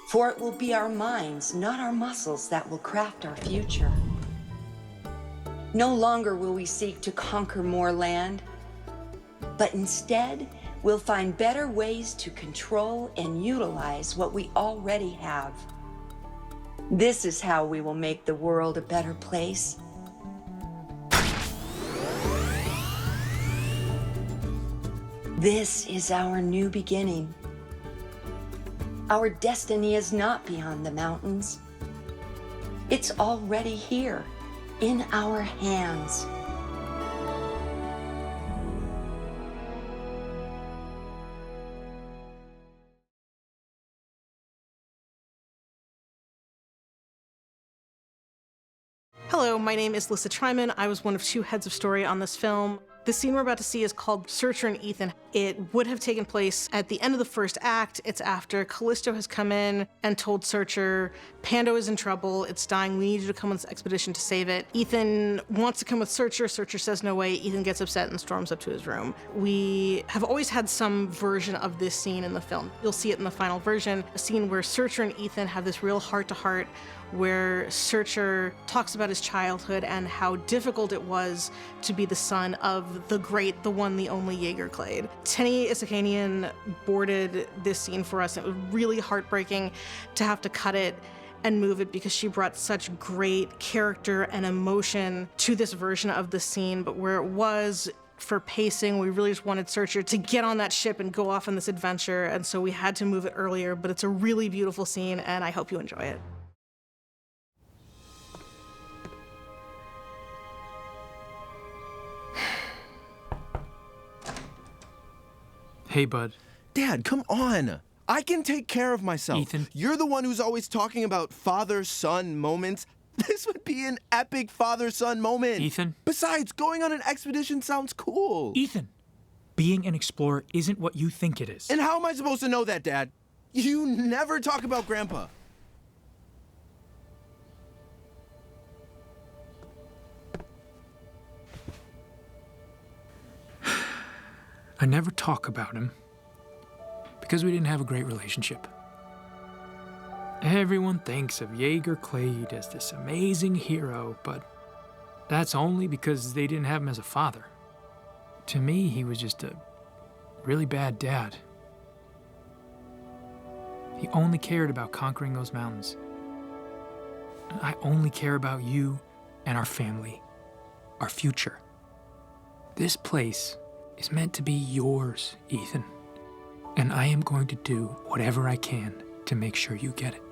For it will be our minds, not our muscles, that will craft our future. No longer will we seek to conquer more land, but instead, we'll find better ways to control and utilize what we already have. This is how we will make the world a better place. This is our new beginning. Our destiny is not beyond the mountains. It's already here, in our hands. Hello, my name is Lissa Tryman. I was one of 2 heads of story on this film. The scene we're about to see is called Searcher and Ethan. It would have taken place at the end of the first act. It's after Callisto has come in and told Searcher, Pando is in trouble, it's dying, we need you to come on this expedition to save it. Ethan wants to come with Searcher. Searcher says no way. Ethan gets upset and storms up to his room. We have always had some version of this scene in the film. You'll see it in the final version, a scene where Searcher and Ethan have this real heart-to-heart where Searcher talks about his childhood and how difficult it was to be the son of the great, the one, the only Jaeger Clade. Tenny Isakanian boarded this scene for us. It was really heartbreaking to have to cut it and move it because she brought such great character and emotion to this version of the scene, but where it was for pacing, we really just wanted Searcher to get on that ship and go off on this adventure, and so we had to move it earlier, but it's a really beautiful scene, and I hope you enjoy it. Hey, bud. Dad, come on. I can take care of myself. Ethan. You're the one who's always talking about father-son moments. This would be an epic father-son moment. Ethan. Besides, going on an expedition sounds cool. Ethan, being an explorer isn't what you think it is. And how am I supposed to know that, Dad? You never talk about Grandpa. I never talk about him because we didn't have a great relationship. Everyone thinks of Jaeger Clade as this amazing hero, but that's only because they didn't have him as a father. To me, he was just a really bad dad. He only cared about conquering those mountains. I only care about you and our family, our future. This place is meant to be yours, Ethan. And I am going to do whatever I can to make sure you get it.